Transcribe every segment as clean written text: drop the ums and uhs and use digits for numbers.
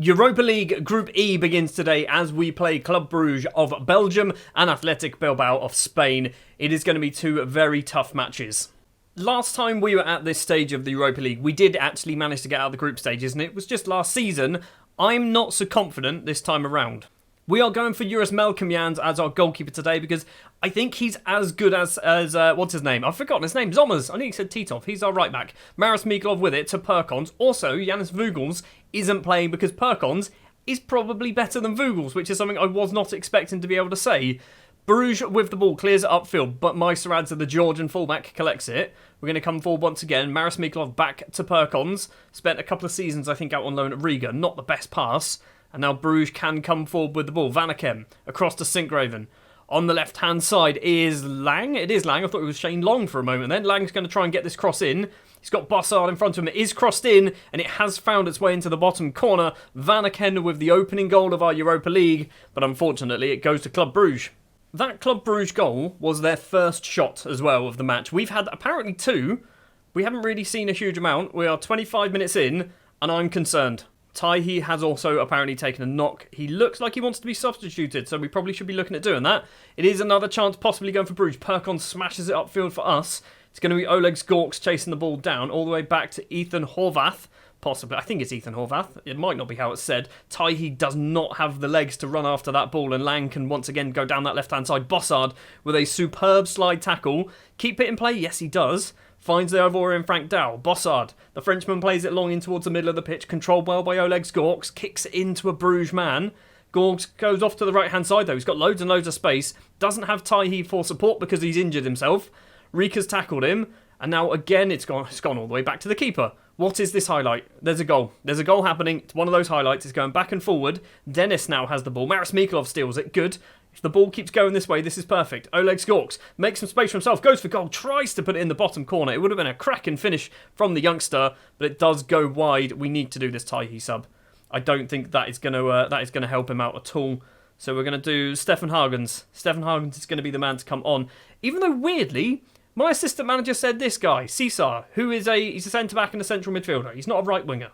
Europa League Group E begins today as we play Club Brugge of Belgium and Athletic Bilbao of Spain. It is going to be two very tough matches. Last time we were at this stage of the Europa League, we did actually manage to get out of the group stages, and it was just last season. I'm not so confident this time around. We are going for Juris Melkemjans as our goalkeeper today because I think he's as good as what's his name? I've forgotten his name. Zommers. I think he said Titov. He's our right back. Maris Miklov with it to Perkons. Also, Janis Vugels isn't playing because Perkons is probably better than Vugels, which is something I was not expecting to be able to say. Bruges with the ball, clears it upfield, but Meisteradze, the Georgian fullback, collects it. We're going to come forward once again. Maris Miklov back to Perkons. Spent a couple of seasons, I think, out on loan at Riga. Not the best pass. And now Bruges can come forward with the ball. Vanakem across to Sinkgraven. On the left-hand side is Lang. It is Lang. I thought it was Shane Long for a moment then. Lang's going to try and get this cross in. He's got Bossard in front of him. It is crossed in, and it has found its way into the bottom corner. Vanaken with the opening goal of our Europa League. But unfortunately, it goes to Club Brugge. That Club Brugge goal was their first shot as well of the match. We've had apparently two. We haven't really seen a huge amount. We are 25 minutes in, and I'm concerned. Taihi has also apparently taken a knock. He looks like he wants to be substituted, so we probably should be looking at doing that. It is another chance possibly going for Bruges. Perkon smashes it upfield for us. It's going to be Oleg Skorks chasing the ball down all the way back to Ethan Horvath. Possibly. I think it's Ethan Horvath. It might not be how it's said. Taihi does not have the legs to run after that ball, and Lang can once again go down that left-hand side. Bossard with a superb slide tackle. Keep it in play? Yes, he does. Finds the Ivorian Frank Dow. Bossard, the Frenchman, plays it long in towards the middle of the pitch. Controlled well by Oleg Skorks. Kicks it into a Bruges man. Gorgs goes off to the right-hand side though. He's got loads and loads of space. Doesn't have Taihi for support because he's injured himself. Rika's tackled him. And now again it's gone all the way back to the keeper. What is this highlight? There's a goal. There's a goal happening. It's one of those highlights. It's going back and forward. Dennis now has the ball. Maris Miklov steals it. Good. If the ball keeps going this way, this is perfect. Oleg Skorks makes some space for himself, goes for goal, tries to put it in the bottom corner. It would have been a cracking finish from the youngster, but it does go wide. We need to do this Taihi sub. I don't think that is going to help him out at all. So we're going to do Stefan Hagens. Stefan Hagens is going to be the man to come on. Even though, weirdly, my assistant manager said this guy, Cesar, he's a centre-back and a central midfielder. He's not a right winger.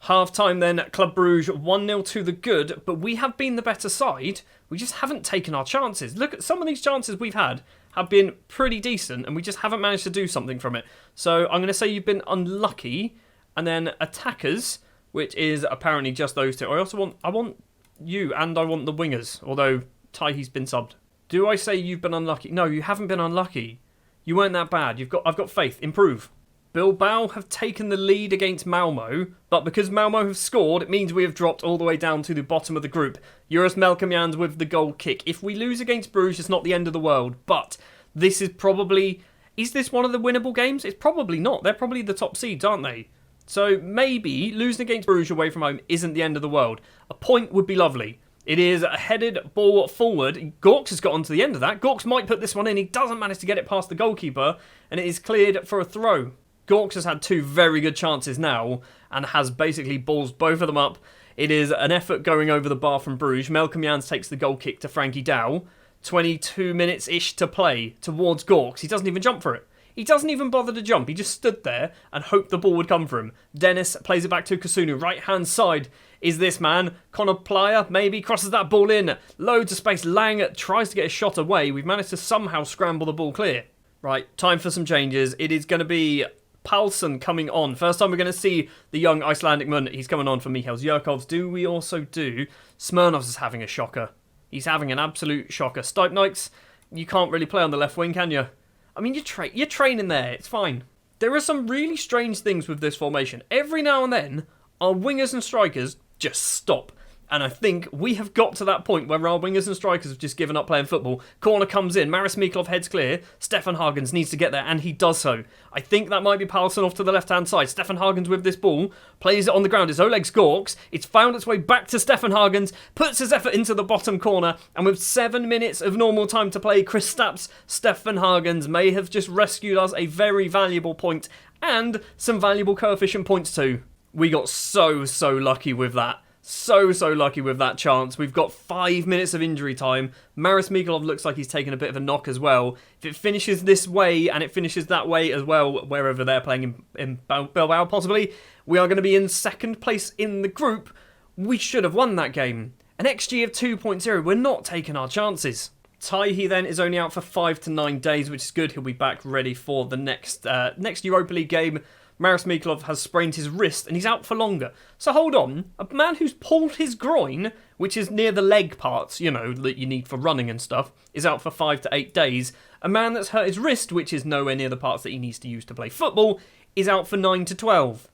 Half-time then, Club Brugge 1-0 to the good, but we have been the better side. We just haven't taken our chances. Look at some of these chances we've had have been pretty decent, and we just haven't managed to do something from it. So I'm going to say you've been unlucky, and then attackers, which is apparently just those two. I want you, and I want the wingers, although Taihi's been subbed. Do I say you've been unlucky? No, you haven't been unlucky. You weren't that bad. I've got faith. Improve. Bilbao have taken the lead against Malmo, but because Malmo have scored, it means we have dropped all the way down to the bottom of the group. Juris Melkemjans with the goal kick. If we lose against Bruges, it's not the end of the world, but this is probably... Is this one of the winnable games? It's probably not. They're probably the top seeds, aren't they? So maybe losing against Bruges away from home isn't the end of the world. A point would be lovely. It is a headed ball forward. Gorks has got onto the end of that. Gorks might put this one in. He doesn't manage to get it past the goalkeeper, and it is cleared for a throw. Gorks has had two very good chances now and has basically balls both of them up. It is an effort going over the bar from Bruges. Melkemjans takes the goal kick to Frankie Dow. 22 minutes-ish to play towards Gorks. He doesn't even jump for it. He doesn't even bother to jump. He just stood there and hoped the ball would come for him. Dennis plays it back to Kasunu. Right-hand side is this man. Connor Plyer maybe crosses that ball in. Loads of space. Lang tries to get a shot away. We've managed to somehow scramble the ball clear. Right, time for some changes. It is going to be Paulsen coming on. First time we're going to see the young Icelandic man. He's coming on for Michael Zjerkovs. Do we also do... Smirnovs is having a shocker. He's having an absolute shocker. Stuypnikes, you can't really play on the left wing, can you? I mean, you're training there. It's fine. There are some really strange things with this formation. Every now and then, our wingers and strikers just stop. And I think we have got to that point where our wingers and strikers have just given up playing football. Corner comes in. Maris Miklov heads clear. Stefan Hagens needs to get there, and he does so. I think that might be Paulsen off to the left-hand side. Stefan Hagens with this ball. Plays it on the ground. It's Oleg Skorks. It's found its way back to Stefan Hagens. Puts his effort into the bottom corner. And with 7 minutes of normal time to play, Chris Stapp's Stefan Hagens may have just rescued us a very valuable point. And some valuable coefficient points too. We got so lucky with that. So lucky with that chance. We've got 5 minutes of injury time. Maris Miklov looks like he's taken a bit of a knock as well. If it finishes this way and it finishes that way as well, wherever they're playing in Bilbao possibly, we are going to be in second place in the group We should have won that game. An XG of 2.0, we're not taking our chances. Taihi then is only out for 5 to 9 days, which is good. He'll be back ready for the next Europa League game. Maris Mikulov has sprained his wrist and he's out for longer. So hold on, a man who's pulled his groin, which is near the leg parts, you know, that you need for running and stuff, is out for 5 to 8 days. A man that's hurt his wrist, which is nowhere near the parts that he needs to use to play football, is out for 9 to 12.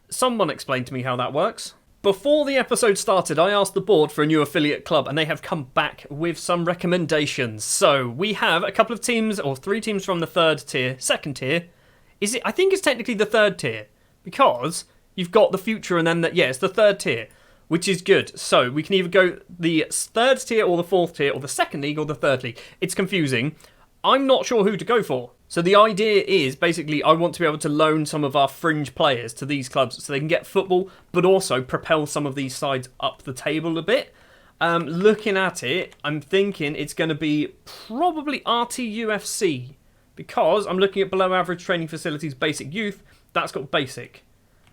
Someone explain to me how that works. Before the episode started, I asked the board for a new affiliate club and they have come back with some recommendations. So we have a couple of teams, or 3 teams from the second tier. I think it's technically the third tier, because you've got the future and then, it's the third tier, which is good. So we can either go the third tier or the fourth tier, or the second league or the third league. It's confusing. I'm not sure who to go for. So the idea is, basically, I want to be able to loan some of our fringe players to these clubs so they can get football, but also propel some of these sides up the table a bit. Looking at it, I'm thinking it's going to be probably RTUFC, because I'm looking at below average training facilities, basic youth. That's got basic.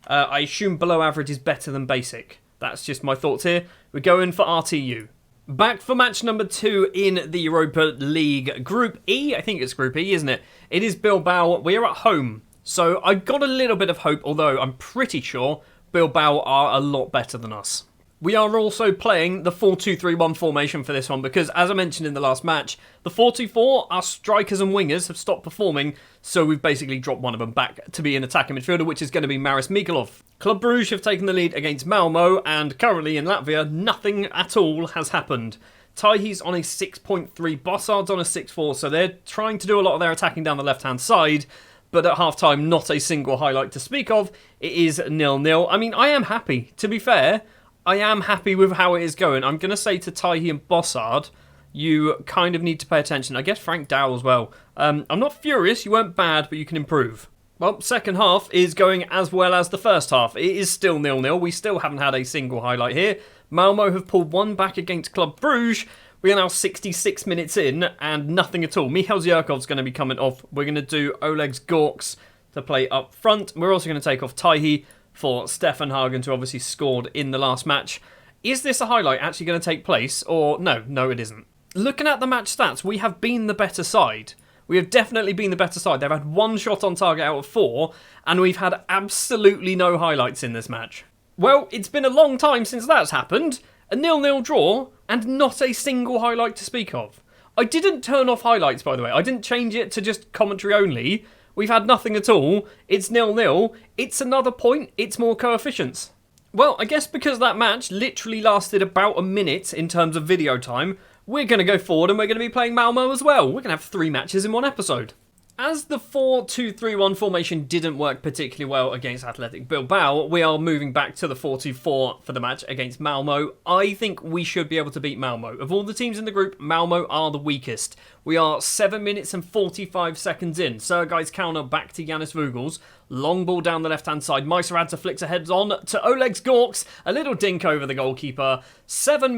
I assume below average is better than basic. That's just my thoughts here. We're going for RTU. Back for match number 2 in the Europa League Group E. I think it's Group E, isn't it? It is Bilbao. We are at home. So I got a little bit of hope, although I'm pretty sure Bilbao are a lot better than us. We are also playing the 4-2-3-1 formation for this one because, as I mentioned in the last match, the 4-2-4, our strikers and wingers have stopped performing, so we've basically dropped one of them back to be an attacking midfielder, which is going to be Maris Mikulov. Club Brugge have taken the lead against Malmo, and currently in Latvia, nothing at all has happened. Taihi's on a 6.3, Bossard's on a 6.4, so they're trying to do a lot of their attacking down the left-hand side, but at half-time, not a single highlight to speak of. It is 0-0. I mean, I am happy, to be fair. I am happy with how it is going. I'm going to say to Taihi and Bossard, you kind of need to pay attention. I guess Frank Dow as well. I'm not furious, you weren't bad, but you can improve. Well, second half is going as well as the first half. It is still 0-0. We still haven't had a single highlight here. Malmo have pulled one back against Club Brugge. We are now 66 minutes in and nothing at all. Michal Zyrkov's going to be coming off. We're going to do Oleg's Gorks to play up front. We're also going to take off Taihi for Stefan Hagen, who obviously scored in the last match. Is this a highlight actually going to take place? Or no, it isn't. Looking at the match stats, we have been the better side. We have definitely been the better side. They've had 1 shot on target out of 4, and we've had absolutely no highlights in this match. Well, it's been a long time since that's happened. A 0-0 draw, and not a single highlight to speak of. I didn't turn off highlights, by the way. I didn't change it to just commentary only. We've had nothing at all. It's 0-0. It's another point. It's more coefficients. Well, I guess because that match literally lasted about a minute in terms of video time, we're going to go forward and we're going to be playing Malmo as well. We're going to have 3 matches in one episode. As the 4-2-3-1 formation didn't work particularly well against Athletic Bilbao, we are moving back to the 4-2-4 for the match against Malmo. I think we should be able to beat Malmo. Of all the teams in the group, Malmo are the weakest. We are 7 minutes and 45 seconds in. Sergei's counter back to Yanis Vugels. Long ball down the left-hand side. Meiseradze flicks ahead on to Oleg's Gorks. A little dink over the goalkeeper. 8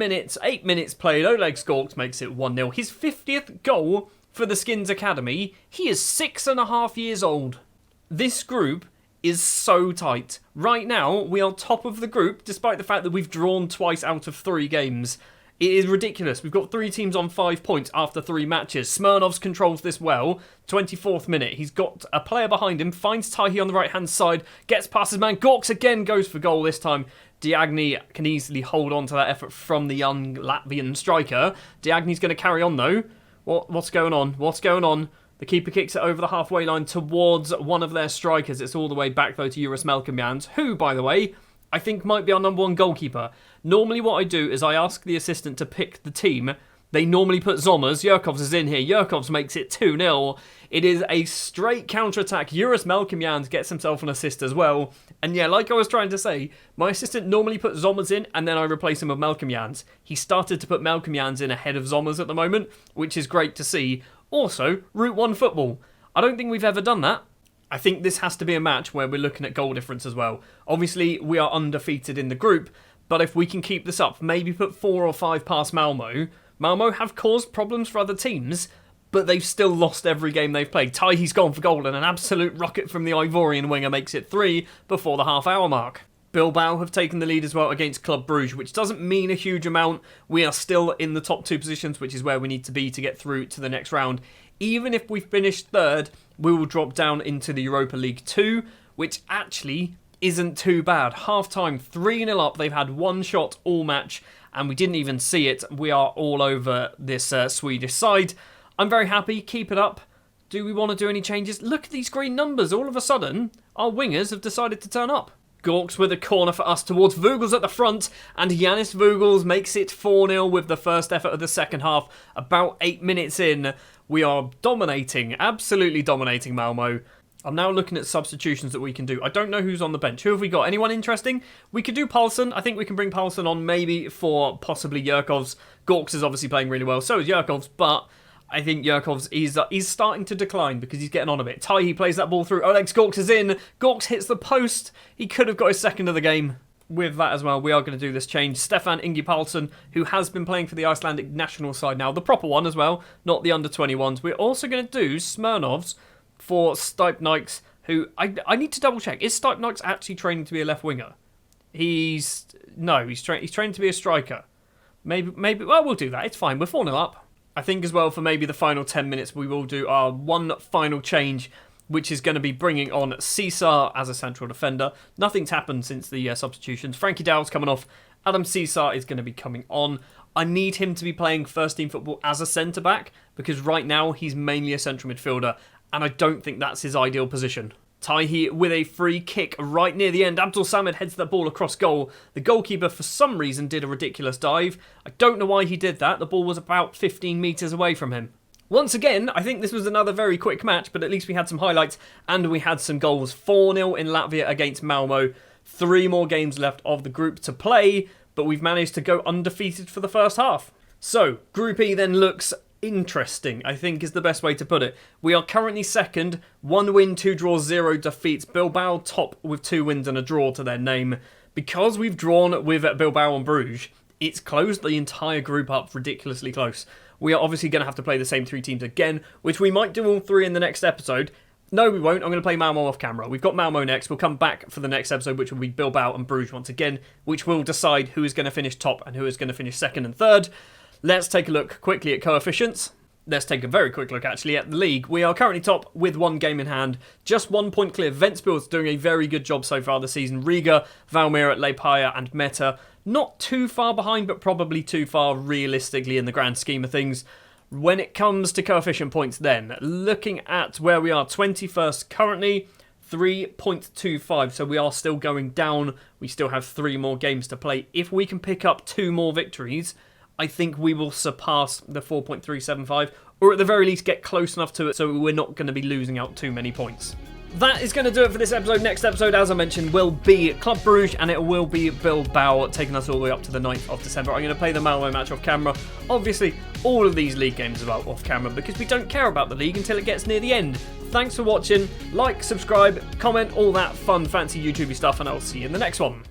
minutes played. Oleg's Gorks makes it 1-0. His 50th goal for the Skinnz Academy. He is 6.5 years old. This group is so tight. Right now, we are top of the group, despite the fact that we've drawn twice out of 3 games. It is ridiculous. We've got 3 teams on 5 points after 3 matches. Smirnovs controls this well. 24th minute. He's got a player behind him. Finds Taihi on the right-hand side. Gets past his man. Gorks again goes for goal this time. Diagni can easily hold on to that effort from the young Latvian striker. Diagni's going to carry on, though. What's going on? What's going on? The keeper kicks it over the halfway line towards one of their strikers. It's all the way back, though, to Juris Melkemjans, who, by the way, I think might be our number 1 goalkeeper. Normally what I do is I ask the assistant to pick the team. They normally put Zommers. Yurkovs is in here. Yurkovs makes it 2-0. It is a straight counter-attack. Juris Melkemjans gets himself an assist as well. And yeah, like I was trying to say, my assistant normally puts Zommers in and then I replace him with Melkemjans. He started to put Melkemjans in ahead of Zommers at the moment, which is great to see. Also, Route 1 football. I don't think we've ever done that. I think this has to be a match where we're looking at goal difference as well. Obviously, we are undefeated in the group, but if we can keep this up, maybe put 4 or 5 past Malmo. Malmo have caused problems for other teams, but they've still lost every game they've played. Taihi's gone for goal, and an absolute rocket from the Ivorian winger makes it 3 before the half-hour mark. Bilbao have taken the lead as well against Club Brugge, which doesn't mean a huge amount. We are still in the top 2 positions, which is where we need to be to get through to the next round. Even if we finish third, we will drop down into the Europa League 2, which actually isn't too bad. Half-time, 3-0 up. They've had one shot all match, and we didn't even see it. We are all over this Swedish side. I'm very happy. Keep it up. Do we want to do any changes? Look at these green numbers. All of a sudden, our wingers have decided to turn up. Gorks with a corner for us towards Vogels at the front, and Yanis Vogels makes it 4-0 with the first effort of the second half. About 8 minutes in, we are dominating, absolutely dominating Malmo. I'm now looking at substitutions that we can do. I don't know who's on the bench. Who have we got? Anyone interesting? We could do Paulsen. I think we can bring Paulsen on maybe for possibly Yurkovs. Gorks is obviously playing really well. So is Yurkovs, but I think Yurkovs is starting to decline because he's getting on a bit. Taihi plays that ball through. Oleg Gorks is in. Gorks hits the post. He could have got his second of the game. With that as well, we are going to do this change. Stefan Ingi Paulsen, who has been playing for the Icelandic national side now, the proper one as well, not the under-21s. We're also going to do Smirnovs for Stipnikes, who I need to double check. Is Stipnikes actually training to be a left winger? He's training to be a striker. Maybe. Well, we'll do that. It's fine. We're 4-0 up. I think as well for maybe the final 10 minutes, we will do our one final change, which is going to be bringing on Caesar as a central defender. Nothing's happened since the substitutions. Frankie Dowell's coming off. Adam Caesar is going to be coming on. I need him to be playing first team football as a centre-back, because right now he's mainly a central midfielder, and I don't think that's his ideal position. Taihi with a free kick right near the end. Abdul Samad heads the ball across goal. The goalkeeper, for some reason, did a ridiculous dive. I don't know why he did that. The ball was about 15 metres away from him. Once again, I think this was another very quick match, but at least we had some highlights and we had some goals. 4-0 in Latvia against Malmo. 3 more games left of the group to play, but we've managed to go undefeated for the first half. So, Group E then looks interesting, I think is the best way to put it. We are currently second, 1 win, 2 draws, 0 defeats. Bilbao top with 2 wins and a draw to their name. Because we've drawn with Bilbao and Bruges, it's closed the entire group up ridiculously close. We are obviously going to have to play the same 3 teams again, which we might do all 3 in the next episode. No, we won't. I'm going to play Malmo off camera. We've got Malmo next. We'll come back for the next episode, which will be Bilbao and Bruges once again, which will decide who is going to finish top and who is going to finish second and third. Let's take a look quickly at coefficients. Let's take a very quick look, actually, at the league. We are currently top with 1 game in hand. Just 1 point clear. Ventspil's doing a very good job so far this season. Riga, Valmiera, Leipaja and Meta. Not too far behind, but probably too far realistically in the grand scheme of things. When it comes to coefficient points then, looking at where we are, 21st currently, 3.25. So we are still going down. We still have 3 more games to play. If we can pick up 2 more victories, I think we will surpass the 4.375, or at the very least get close enough to it so we're not going to be losing out too many points. That is going to do it for this episode. Next episode, as I mentioned, will be Club Brugge, and it will be Bilbao, taking us all the way up to the 9th of December. I'm going to play the Malmo match off camera. Obviously, all of these league games are off camera because we don't care about the league until it gets near the end. Thanks for watching. Like, subscribe, comment, all that fun, fancy YouTubey stuff, and I'll see you in the next one.